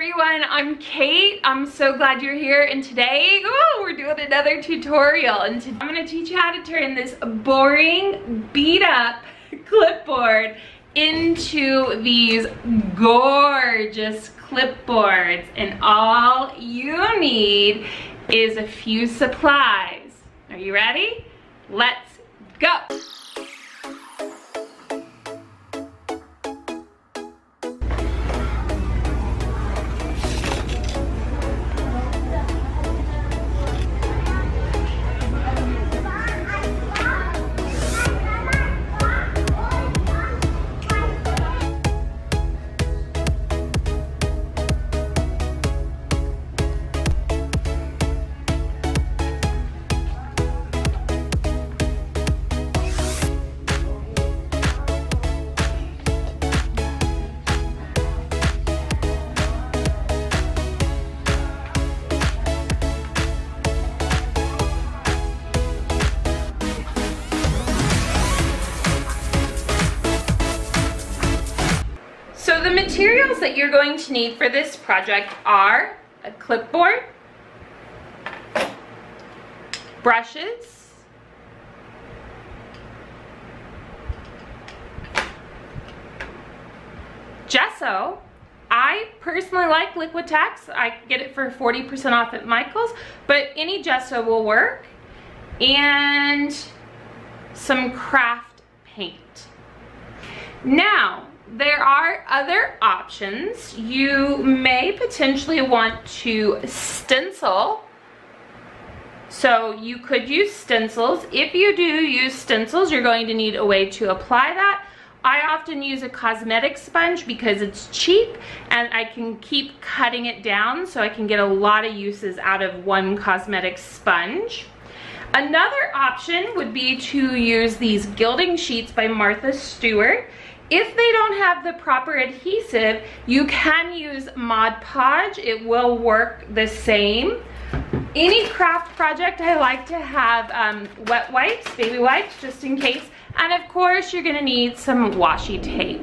everyone, I'm Kate. I'm so glad you're here, and today we're doing another tutorial, and today I'm going to teach you how to turn this boring, beat up clipboard into these gorgeous clipboards, and all you need is a few supplies. Are you ready? Let's go! So the materials that you're going to need for this project are a clipboard, brushes, gesso. I personally like Liquitex. I get it for 40% off at Michael's, but any gesso will work, and some craft paint. Now, there are other options. You may potentially want to stencil. So you could use stencils. If you do use stencils, you're going to need a way to apply that. I often use a cosmetic sponge because it's cheap and I can keep cutting it down so I can get a lot of uses out of one cosmetic sponge. Another option would be to use these gilding sheets by Martha Stewart. If they don't have the proper adhesive, you can use Mod Podge. It will work the same. Any craft project, I like to have wet wipes, baby wipes, just in case. And of course, you're gonna need some washi tape.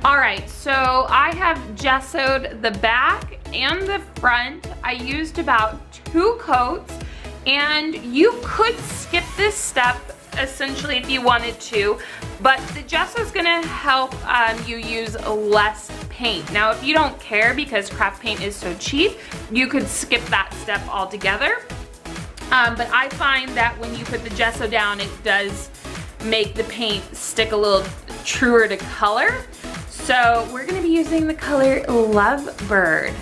Alright, so I have gessoed the back and the front. I used about 2 coats, and you could skip this step essentially if you wanted to, but the gesso is going to help you use less paint. Now if you don't care because craft paint is so cheap, you could skip that step altogether. But I find that when you put the gesso down, it does make the paint stick a little truer to color. So we're going to be using the color Lovebird.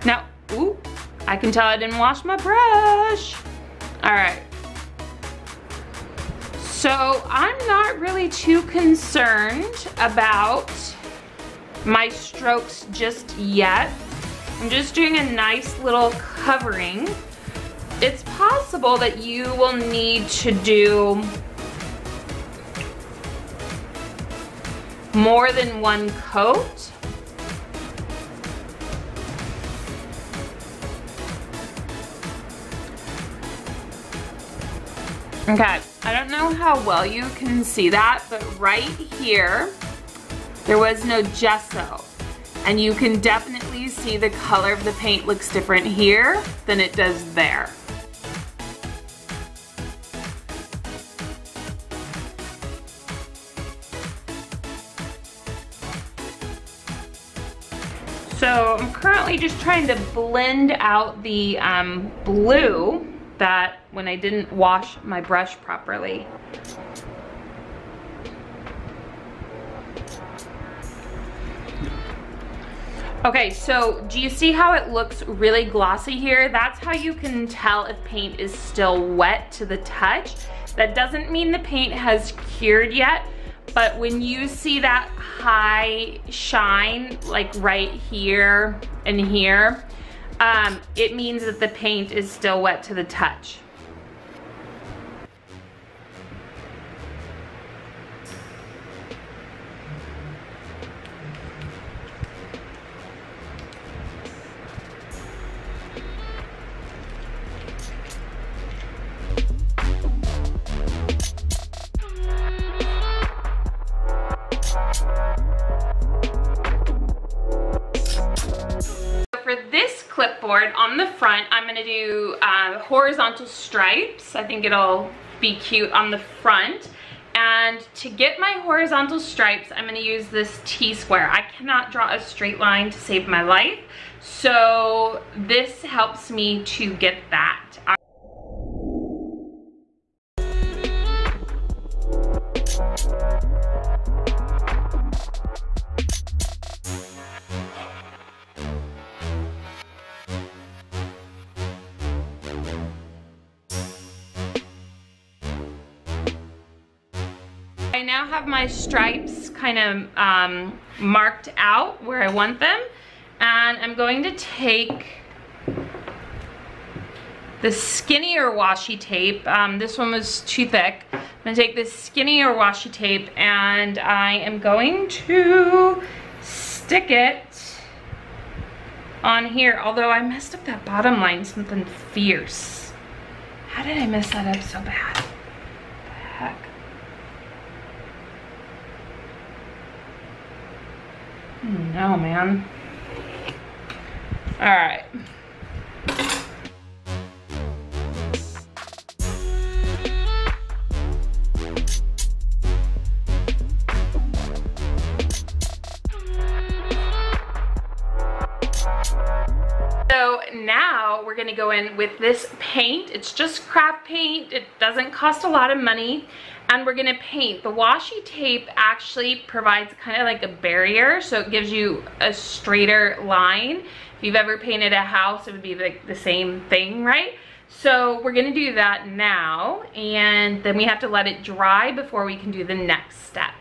Now, ooh, I can tell I didn't wash my brush. All right. So I'm not really too concerned about my strokes just yet. I'm just doing a nice little covering. It's possible that you will need to do more than one coat. Okay, I don't know how well you can see that, but right here, there was no gesso. And you can definitely see the color of the paint looks different here than it does there. basically just trying to blend out the blue that when I didn't wash my brush properly. Okay, so do you see how it looks really glossy here? That's how you can tell if paint is still wet to the touch. That doesn't mean the paint has cured yet, but when you see that high shine, like right here and here, it means that the paint is still wet to the touch. For this clipboard on the front, I'm gonna do horizontal stripes. I think it'll be cute on the front. And to get my horizontal stripes, I'm gonna use this T-square. I cannot draw a straight line to save my life, so this helps me to get that. I now have my stripes kind of marked out where I want them, and I'm going to take the skinnier washi tape. This one was too thick. I'm gonna take this skinnier washi tape and I am going to stick it on here, although I messed up that bottom line something fierce. How did I mess that up so bad? What the heck? No, man. All right. So now we're gonna go in with this paint. It's just craft paint. It doesn't cost a lot of money. And we're gonna paint. The washi tape actually provides kind of like a barrier, so it gives you a straighter line. If you've ever painted a house, it would be like the same thing, right? So we're gonna do that now, and then we have to let it dry before we can do the next step.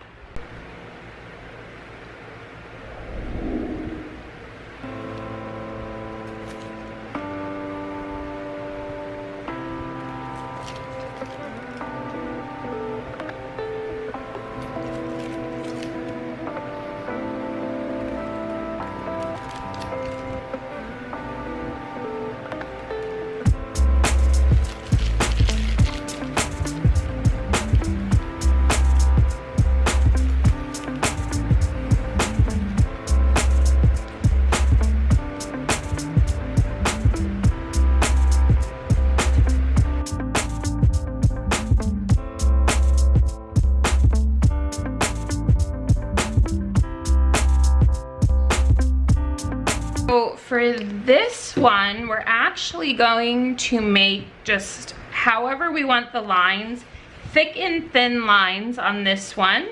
So for this one, we're actually going to make just however we want the lines, thick and thin lines on this one.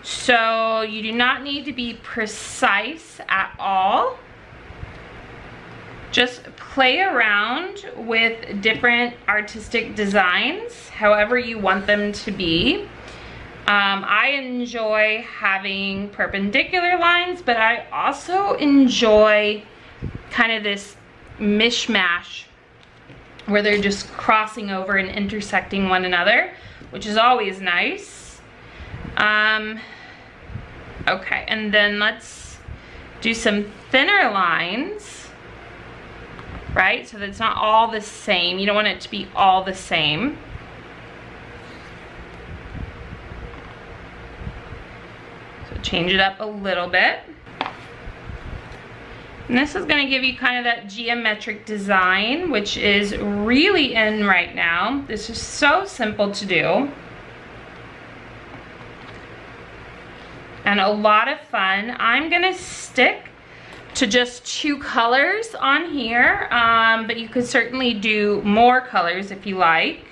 So you do not need to be precise at all. Just play around with different artistic designs, however you want them to be. I enjoy having perpendicular lines, but I also enjoy kind of this mishmash where they're just crossing over and intersecting one another, which is always nice. Okay, and then let's do some thinner lines, right? So that it's not all the same. You don't want it to be all the same. So change it up a little bit. And this is going to give you kind of that geometric design, which is really in right now. This is so simple to do. And a lot of fun. I'm going to stick to just 2 colors on here, but you could certainly do more colors if you like.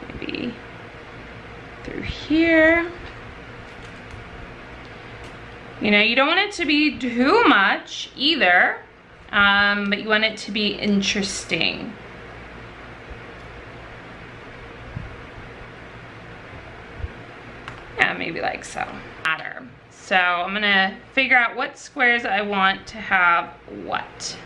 Maybe through here. You know, you don't want it to be too much either, but you want it to be interesting. Yeah, maybe like so. So I'm gonna figure out what squares I want to have what.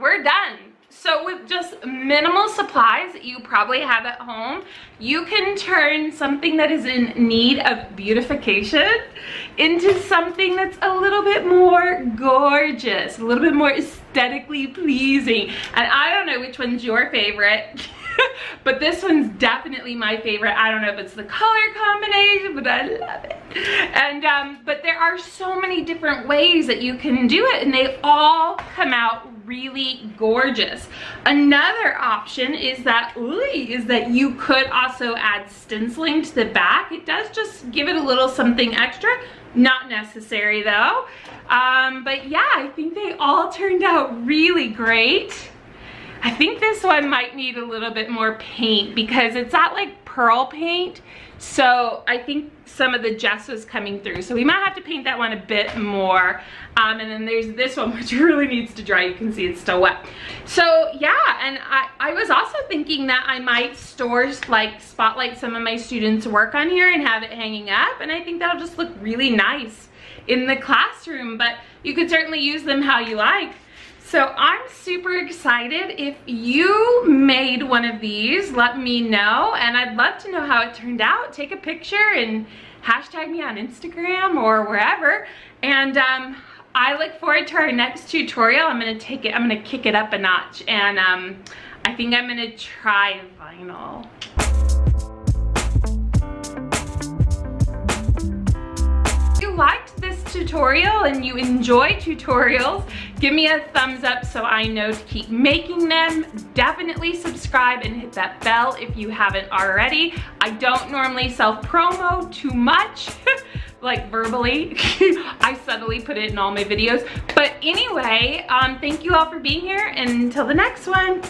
We're done. So with just minimal supplies that you probably have at home, you can turn something that is in need of beautification into something that's a little bit more gorgeous, a little bit more aesthetically pleasing. And I don't know which one's your favorite, but this one's definitely my favorite. I don't know if it's the color combination, but I love it. And but there are so many different ways that you can do it, and they all come out really gorgeous. Another option is that you could also add stenciling to the back. It does just give it a little something extra. Not necessary though. But yeah, I think they all turned out really great. I think this one might need a little bit more paint because it's not like pearl paint. So I think some of the gesso is coming through. So we might have to paint that one a bit more. And then there's this one which really needs to dry. You can see it's still wet. So yeah, and I was also thinking that I might spotlight some of my students' work on here and have it hanging up. And I think that'll just look really nice in the classroom. But you could certainly use them how you like. So I'm super excited. If you made one of these, let me know, and I'd love to know how it turned out. Take a picture and hashtag me on Instagram or wherever. And I look forward to our next tutorial. I'm gonna kick it up a notch, and I think I'm gonna try vinyl. If you liked this tutorial and you enjoy tutorials, give me a thumbs up so I know to keep making them. Definitely subscribe and hit that bell if you haven't already. I don't normally self-promo too much, like verbally. I subtly put it in all my videos. But anyway, thank you all for being here, and until the next one.